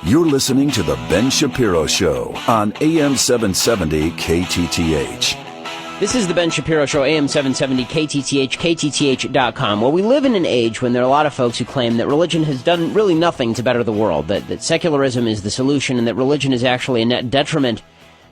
You're listening to The Ben Shapiro Show on AM 770 KTTH. This is The Ben Shapiro Show, AM 770 KTTH, KTTH.com. Well, we live in an age when there are a lot of folks who claim that religion has done really nothing to better the world, that secularism is the solution, and that religion is actually a net detriment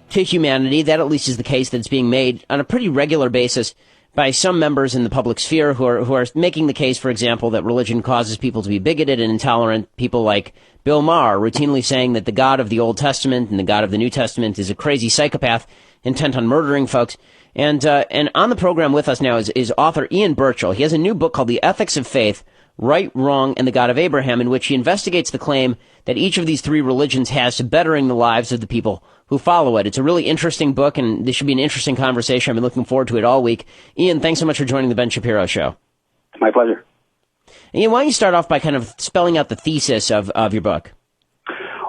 to humanity. That at least is the case that's being made on a pretty regular basis by some members in the public sphere who are making the case, for example, that religion causes people to be bigoted and intolerant. People like Bill Maher routinely saying that the God of the Old Testament and the God of the New Testament is a crazy psychopath intent on murdering folks. And on the program with us now is author Ian Burchell. He has a new book called The Ethics of Faith, Right, Wrong, and the God of Abraham, in which he investigates the claim that each of these three religions has to bettering the lives of the people who follow it. It's a really interesting book, and this should be an interesting conversation. I've been looking forward to it all week. Ian, thanks so much for joining the Ben Shapiro Show. My pleasure. Ian, why don't you start off by kind of spelling out the thesis of your book?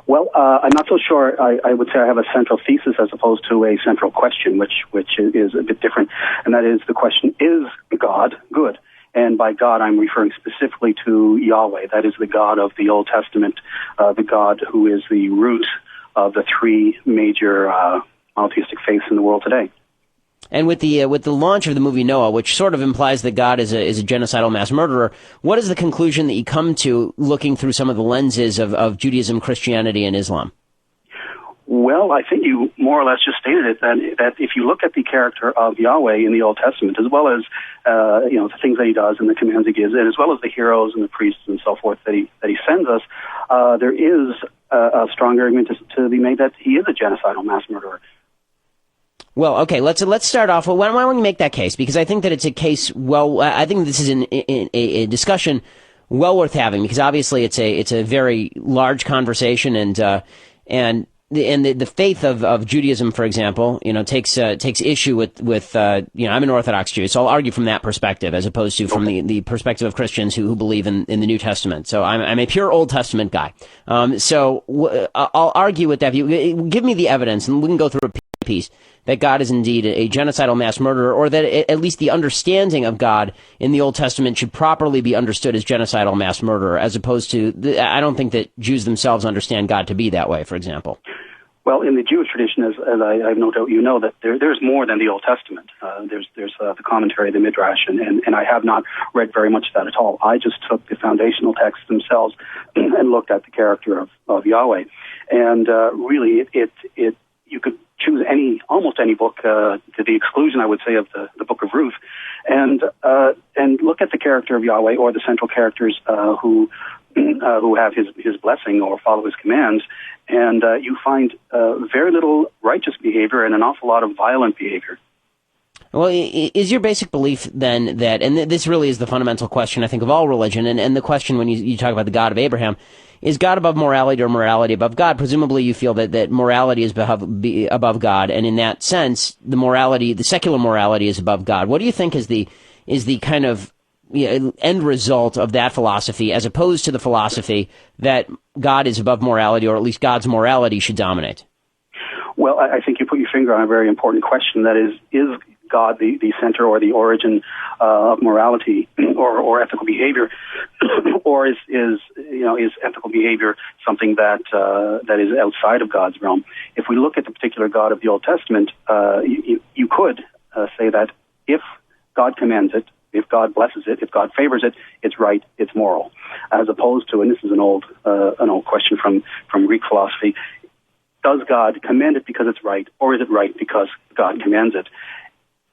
Well, I'm not so sure. I would say I have a central thesis as opposed to a central question, which is a bit different. And that is the question, is God good? And by God, I'm referring specifically to Yahweh. That is the God of the Old Testament, the God who is the root of the three major monotheistic faiths in the world today. And with the launch of the movie Noah, which sort of implies that God is a genocidal mass murderer, what is the conclusion that you come to looking through some of the lenses of Judaism, Christianity, and Islam? Well, I think you more or less just stated it, that if you look at the character of Yahweh in the Old Testament, as well as the things that he does and the commands he gives, and as well as the heroes and the priests and so forth that he sends us, there is a strong argument to be made that he is a genocidal mass murderer. Well, okay, let's start off. Well, why don't we make that case? Because I think that it's a case. Well, I think this is a discussion well worth having, because obviously it's a very large conversation, and the faith of Judaism, for example, takes issue with I'm an Orthodox Jew, so I'll argue from that perspective as opposed to from the perspective of Christians who believe in the New Testament. So I'm a pure Old Testament guy. I'll argue with that view. Give me the evidence, and we can go through a piece that God is indeed a genocidal mass murderer, or that at least the understanding of God in the Old Testament should properly be understood as genocidal mass murderer, as opposed to, I don't think that Jews themselves understand God to be that way, for example. Well, in the Jewish tradition, as I have no doubt you know, that there's more than the Old Testament. There's the commentary, the Midrash, and I have not read very much of that at all. I just took the foundational texts themselves and looked at the character of Yahweh. And really, you could choose almost any book, to the exclusion, I would say, of the Book of Ruth, and look at the character of Yahweh, or the central characters who have his blessing or follow his commands, and you find very little righteous behavior and an awful lot of violent behavior. Well, is your basic belief then that, and this really is the fundamental question, I think, of all religion, and the question when you talk about the God of Abraham, is God above morality or morality above God? Presumably you feel that morality is above God, and in that sense, the secular morality is above God. What do you think is the kind of end result of that philosophy, as opposed to the philosophy that God is above morality, or at least God's morality should dominate? Well, I think you put your finger on a very important question. That is God the center or the origin of morality or ethical behavior, or is ethical behavior something that is outside of God's realm? If we look at the particular God of the Old Testament, you could say that if God commands it, if God blesses it, if God favors it, it's right, it's moral. As opposed to, and this is an old question from Greek philosophy, does God command it because it's right, or is it right because God commands it?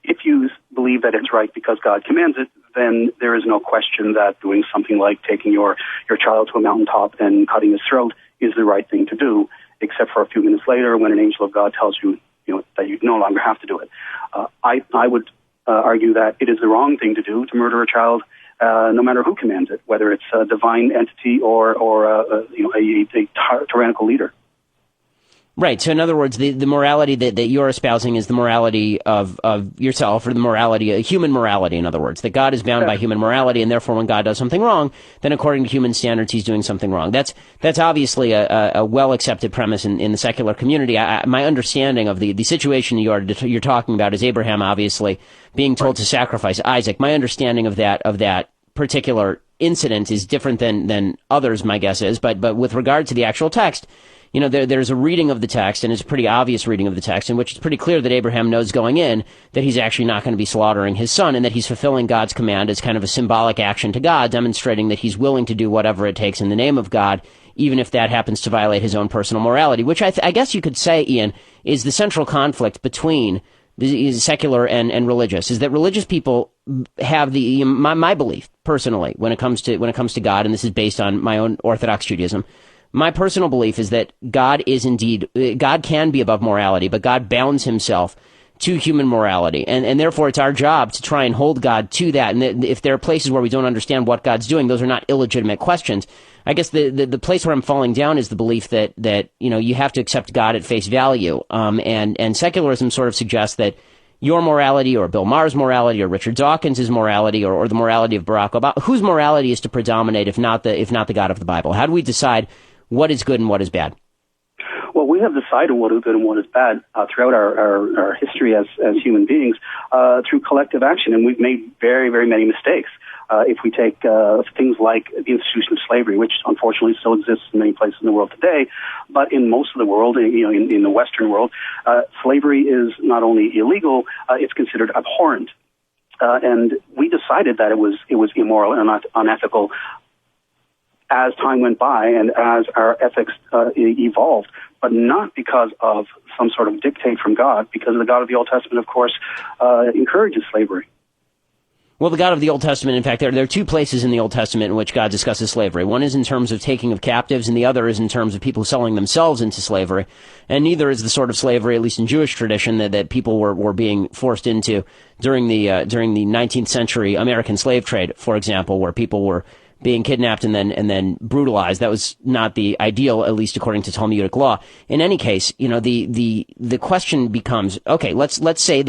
If you believe that it's right because God commands it, then there is no question that doing something like taking your child to a mountaintop and cutting his throat is the right thing to do, except for a few minutes later when an angel of God tells you, that you no longer have to do it. I would argue that it is the wrong thing to do to murder a child, no matter who commands it, whether it's a divine entity or a tyrannical leader. Right. So in other words, the morality that you're espousing is the morality of yourself, or the morality, human morality, in other words, that God is bound by human morality, and therefore when God does something wrong, then according to human standards, he's doing something wrong. That's obviously a well-accepted premise in the secular community. My understanding of the situation you're talking about is Abraham, obviously, being told to sacrifice Isaac. My understanding of that particular incident is different than others, my guess is. But with regard to the actual text, you know, there's a reading of the text, and it's a pretty obvious reading of the text, in which it's pretty clear that Abraham knows going in that he's actually not going to be slaughtering his son, and that he's fulfilling God's command as kind of a symbolic action to God, demonstrating that he's willing to do whatever it takes in the name of God, even if that happens to violate his own personal morality, which I guess you could say, Ian, is the central conflict between the secular and religious, is that religious people have my belief, personally, when it comes to God, and this is based on my own Orthodox Judaism. My personal belief is that God can be above morality, but God bounds himself to human morality. And therefore it's our job to try and hold God to that. And if there are places where we don't understand what God's doing, those are not illegitimate questions. I guess the place where I'm falling down is the belief that, you know, you have to accept God at face value. And secularism sort of suggests that your morality, or Bill Maher's morality, or Richard Dawkins' morality, or the morality of Barack Obama, whose morality is to predominate if not the God of the Bible? How do we decide what is good and what is bad? Well, we have decided what is good and what is bad throughout our history as human beings through collective action, and we've made very, very many mistakes. If we take things like the institution of slavery, which unfortunately still exists in many places in the world today, but in most of the world, you know, in the Western world, slavery is not only illegal, it's considered abhorrent. And we decided that it was immoral and unethical as time went by and as our ethics evolved, but not because of some sort of dictate from God, because the God of the Old Testament, of course, encourages slavery. Well, the God of the Old Testament, in fact, there are two places in the Old Testament in which God discusses slavery. One is in terms of taking of captives, and the other is in terms of people selling themselves into slavery. And neither is the sort of slavery, at least in Jewish tradition, that people were being forced into during the 19th century American slave trade, for example, where people were being kidnapped and then brutalized. That was not the ideal, at least according to Talmudic law. In any case, you know, the question becomes, okay, let's say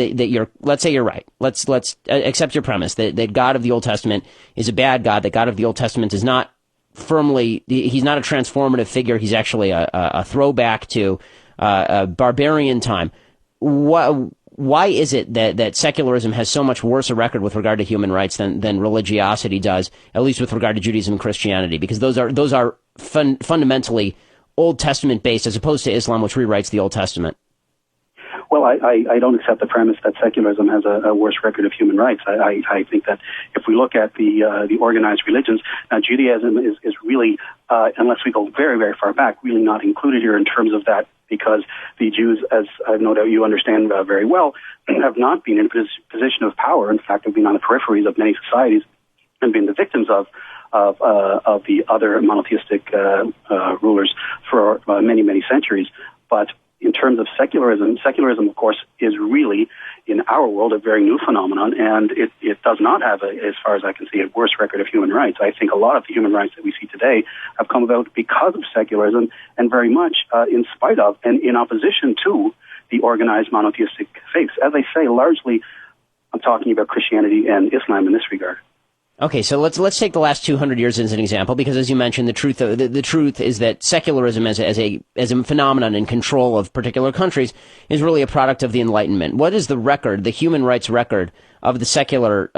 let's say you're right. Let's accept your premise that God of the Old Testament is a bad God, that God of the Old Testament is not he's not a transformative figure. He's actually a throwback to a barbarian time. Why is it that secularism has so much worse a record with regard to human rights than religiosity does, at least with regard to Judaism and Christianity? Because those are fundamentally Old Testament based, as opposed to Islam, which rewrites the Old Testament. Well, I don't accept the premise that secularism has a worse record of human rights. I think that if we look at the organized religions, Judaism is really, unless we go very, very far back, really not included here in terms of that, because the Jews, as no doubt you understand very well, have not been in a position of power. In fact, have been on the peripheries of many societies and been the victims of the other monotheistic rulers for many, many centuries. But in terms of secularism, of course, is really, in our world, a very new phenomenon, and it does not have, as far as I can see, a worse record of human rights. I think a lot of the human rights that we see today have come about because of secularism, and very much in spite of and in opposition to the organized monotheistic faiths. As I say, largely, I'm talking about Christianity and Islam in this regard. Okay, so let's take the last 200 years as an example, because as you mentioned, the truth is that secularism as a phenomenon in control of particular countries is really a product of the Enlightenment. What is the record, the human rights record of the secular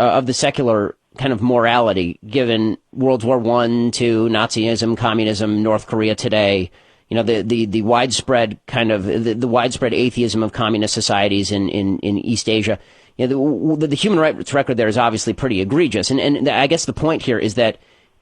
kind of morality, given World War I, II, Nazism, communism, North Korea today? You know, the widespread kind of the widespread atheism of communist societies in East Asia. You know, the human rights record there is obviously pretty egregious, and I guess the point here is that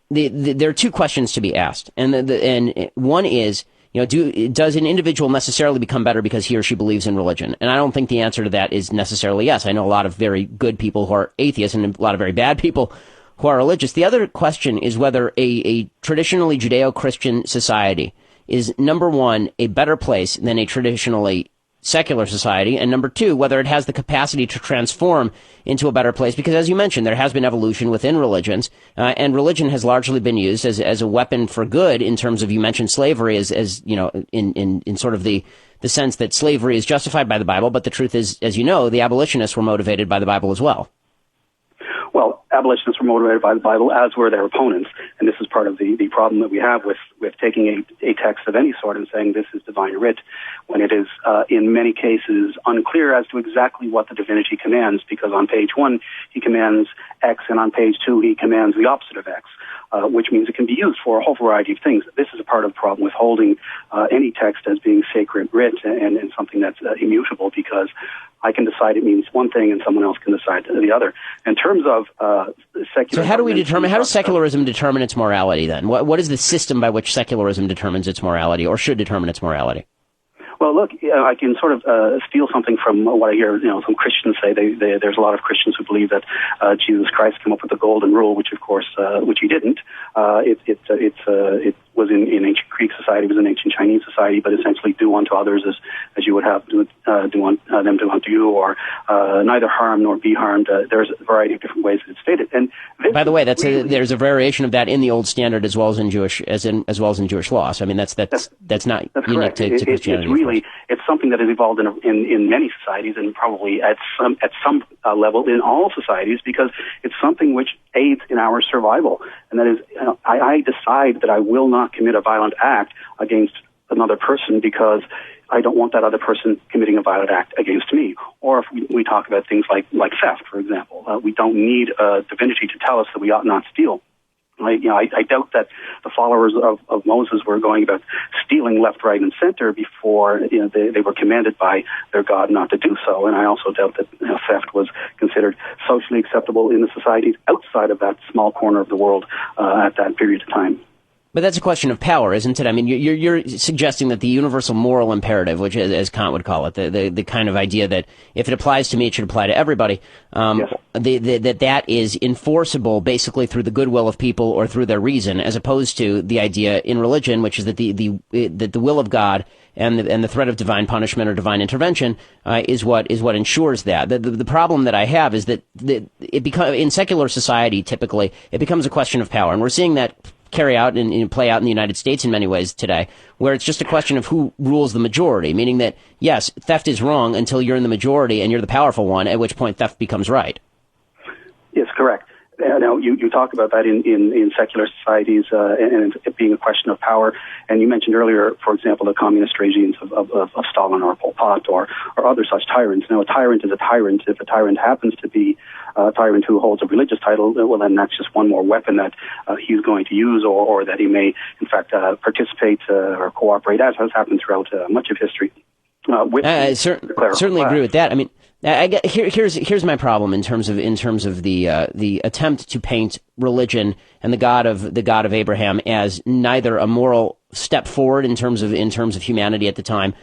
there are two questions to be asked, and one is, you know, does an individual necessarily become better because he or she believes in religion? And I don't think the answer to that is necessarily yes. I know a lot of very good people who are atheists and a lot of very bad people who are religious. The other question is whether a traditionally Judeo-Christian society is, number one, a better place than a traditionally secular society, and number two, whether it has the capacity to transform into a better place, because as you mentioned, there has been evolution within religions, and religion has largely been used as a weapon for good in terms of, you mentioned slavery as you know, in sort of the sense that slavery is justified by the Bible, but the truth is, as you know, the abolitionists were motivated by the Bible as well. Well, abolitionists were motivated by the Bible, as were their opponents. And this is part of the problem that we have with taking a text of any sort and saying this is divine writ, when it is in many cases unclear as to exactly what the divinity commands, because on page 1 he commands X, and on page 2 he commands the opposite of X, which means it can be used for a whole variety of things. This is a part of the problem with holding any text as being sacred writ and something that's immutable, because I can decide it means one thing and someone else can decide the other. In terms of secular... So how does secularism determine its morality then? What is the system by which secularism determines its morality, or should determine its morality? Well, look, I can sort of steal something from what I hear, some Christians say. There's a lot of Christians who believe that Jesus Christ came up with the golden rule, which of course, which he didn't. It was in ancient Greek society, it was in ancient Chinese society, but essentially do unto others as you would have them do unto you, or neither harm nor be harmed. There's a variety of different ways that it's stated. And by the way, there's a variation of that in the Old Standard as well as in Jewish law. So I mean, that's not unique to Christianity. It's something that has evolved in many societies, and probably at some level in all societies, because it's something which aids in our survival. And that is, I decide that I will not commit a violent act against another person because I don't want that other person committing a violent act against me. Or if we talk about things like theft, for example, we don't need a divinity to tell us that we ought not steal. I doubt that the followers of Moses were going about stealing left, right, and center before they were commanded by their God not to do so. And I also doubt that theft was considered socially acceptable in the societies outside of that small corner of the world at that period of time. But that's a question of power, isn't it? I mean, you're suggesting that the universal moral imperative, which, as Kant would call it, the kind of idea that if it applies to me, it should apply to everybody, yes. that is enforceable basically through the goodwill of people or through their reason, as opposed to the idea in religion, which is that the will of God and the threat of divine punishment or divine intervention is what ensures that. The problem that I have is that in secular society, typically, it becomes a question of power, and we're seeing that carry out and play out in the United States in many ways today, where it's just a question of who rules the majority, meaning that, yes, theft is wrong until you're in the majority and you're the powerful one, at which point theft becomes right. Yes, correct. Now, you talk about that in secular societies and it being a question of power. And you mentioned earlier, for example, the communist regimes of Stalin or Pol Pot or other such tyrants. Now, a tyrant is a tyrant. If a tyrant happens to be a tyrant who holds a religious title, well, then that's just one more weapon that he's going to use or that he may, in fact, participate or cooperate, as has happened throughout much of history. I certainly agree with that. I mean, here's my problem in terms of the attempt to paint religion and the God of Abraham as neither a moral step forward in terms of humanity at the time,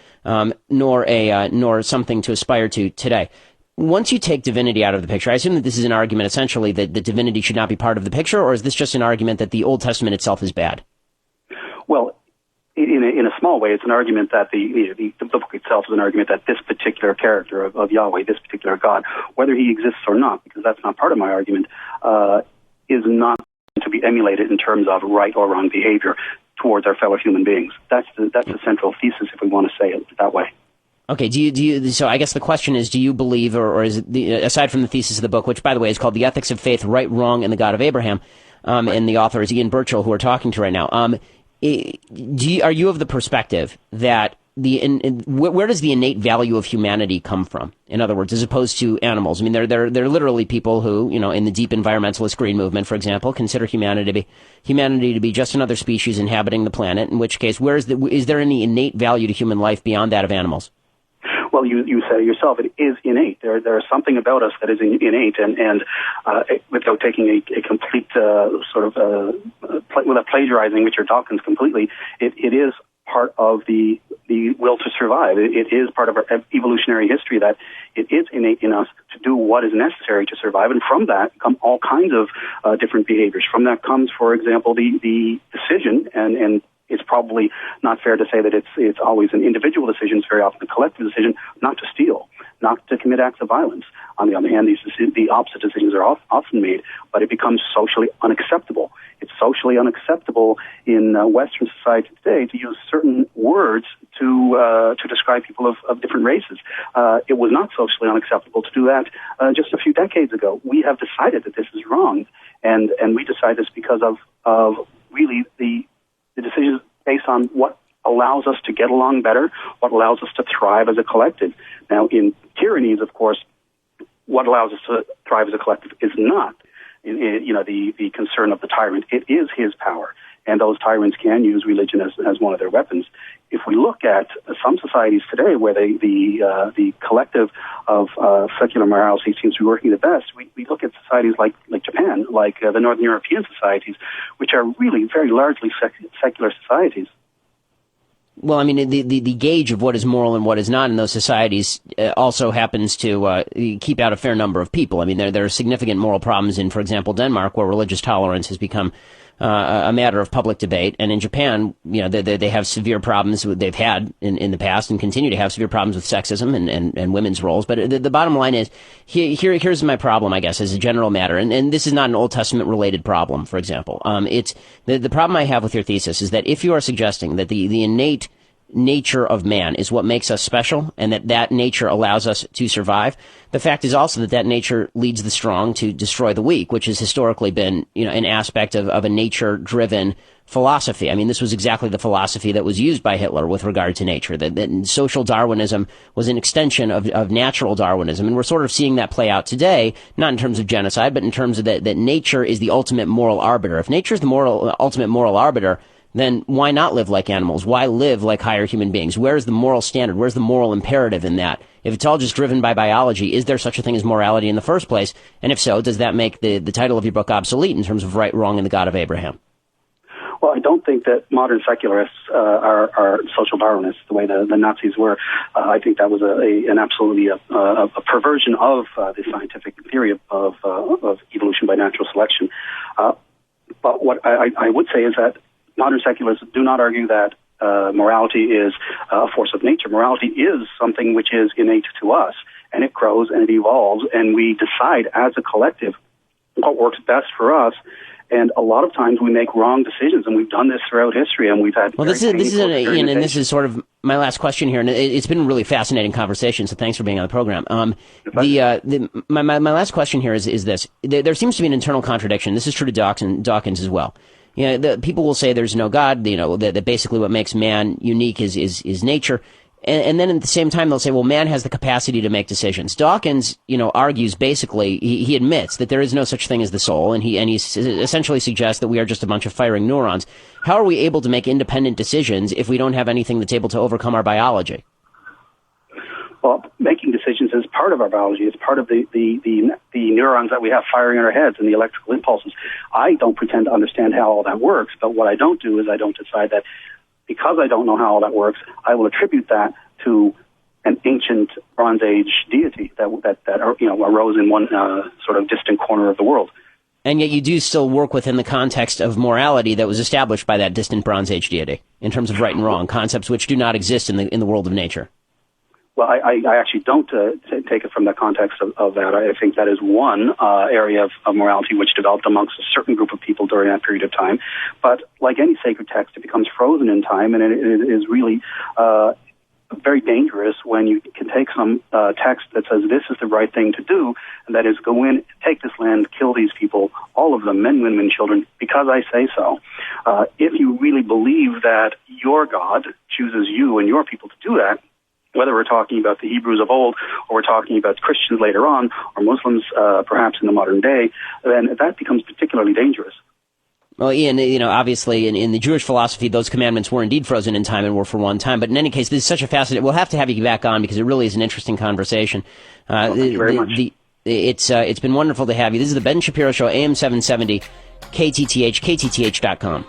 nor something to aspire to today. Once you take divinity out of the picture, I assume that this is an argument essentially that divinity should not be part of the picture, or is this just an argument that the Old Testament itself is bad? Well, in a small way, it's an argument that the book itself is an argument that this particular character of Yahweh, this particular God, whether he exists or not, because that's not part of my argument, is not to be emulated in terms of right or wrong behavior towards our fellow human beings. That's the central thesis, if we want to say it that way. Okay. Do you? So I guess the question is: do you believe, or is it aside from the thesis of the book, which by the way is called "The Ethics of Faith: Right, Wrong, and the God of Abraham," right. And the author is Ian Burchell, who we're talking to right now. Are you of the perspective that where does the innate value of humanity come from? In other words, as opposed to animals. I mean, they're literally people who, in the deep environmentalist green movement, for example, consider humanity to be just another species inhabiting the planet. In which case, is there any innate value to human life beyond that of animals? Well, you said it yourself. It is innate. There is something about us that is innate, and without taking a complete without plagiarizing Richard Dawkins completely, it is part of the will to survive. It is part of our evolutionary history that it is innate in us to do what is necessary to survive, and from that come all kinds of different behaviors. From that comes, for example, the decision and it's probably not fair to say that it's always an individual decision. It's very often a collective decision not to steal, not to commit acts of violence. On the other hand, the opposite decisions are often made, but it becomes socially unacceptable. It's socially unacceptable in Western society today to use certain words to describe people of different races. It was not socially unacceptable to do that just a few decades ago. We have decided that this is wrong, and we decide this because of really the decisions based on what allows us to get along better, what allows us to thrive as a collective. Now, in tyrannies, of course, what allows us to thrive as a collective is not, the concern of the tyrant. It is his power, and those tyrants can use religion as one of their weapons. If we look at some societies today where the collective of secular morality seems to be working the best, we look at societies like Japan, like the Northern European societies, which are really very largely secular societies. Well, I mean, the gauge of what is moral and what is not in those societies also happens to keep out a fair number of people. I mean, there are significant moral problems in, for example, Denmark, where religious tolerance has become a matter of public debate. And in Japan, they have severe problems they've had in the past and continue to have severe problems with sexism and women's roles. But the bottom line is, here's my problem, I guess, as a general matter. And this is not an Old Testament related problem, for example. It's the problem I have with your thesis is that if you are suggesting that the innate nature of man is what makes us special and that nature allows us to survive, the fact is also that nature leads the strong to destroy the weak, which has historically been, an aspect of a nature-driven philosophy. I mean, this was exactly the philosophy that was used by Hitler with regard to nature, that social Darwinism was an extension of natural Darwinism, and we're sort of seeing that play out today, not in terms of genocide, but in terms of that nature is the ultimate moral arbiter. If nature is the ultimate moral arbiter, then why not live like animals? Why live like higher human beings? Where's the moral standard? Where's the moral imperative in that? If it's all just driven by biology, is there such a thing as morality in the first place? And if so, does that make the title of your book obsolete in terms of right, wrong, and the God of Abraham? Well, I don't think that modern secularists are social Darwinists the way the Nazis were. I think that was an absolutely a perversion of the scientific theory of evolution by natural selection. But what I would say is that modern secularists do not argue that morality is a force of nature. Morality is something which is innate to us, and it grows and it evolves, and we decide as a collective what works best for us. And a lot of times we make wrong decisions, and we've done this throughout history, and we've had. Well, this is sort of my last question here, and it's been a really fascinating conversation. So thanks for being on the program. My last question here is this: there seems to be an internal contradiction. This is true to Dawkins as well. The people will say there's no God, that basically what makes man unique is nature. And then at the same time, they'll say, well, man has the capacity to make decisions. Dawkins, argues basically, he admits that there is no such thing as the soul, and he essentially suggests that we are just a bunch of firing neurons. How are we able to make independent decisions if we don't have anything that's able to overcome our biology? Well, making decisions is part of our biology. It's part of the neurons that we have firing in our heads and the electrical impulses. I don't pretend to understand how all that works, but what I don't do is I don't decide that because I don't know how all that works, I will attribute that to an ancient Bronze Age deity that arose in one sort of distant corner of the world. And yet you do still work within the context of morality that was established by that distant Bronze Age deity in terms of right and wrong, concepts which do not exist in the world of nature. Well, I actually don't take it from the context of that. I think that is one area of morality which developed amongst a certain group of people during that period of time. But like any sacred text, it becomes frozen in time, and it is really very dangerous when you can take some text that says this is the right thing to do, and that is go in, take this land, kill these people, all of them, men, women, children, because I say so. If you really believe that your God chooses you and your people to do that, whether we're talking about the Hebrews of old or we're talking about Christians later on or Muslims perhaps in the modern day, then that becomes particularly dangerous. Well, Ian, obviously in the Jewish philosophy, those commandments were indeed frozen in time and were for one time. But in any case, this is such a fascinating... We'll have to have you back on because it really is an interesting conversation. Thank you very much. It's been wonderful to have you. This is the Ben Shapiro Show, AM 770, KTTH, KTTH.com.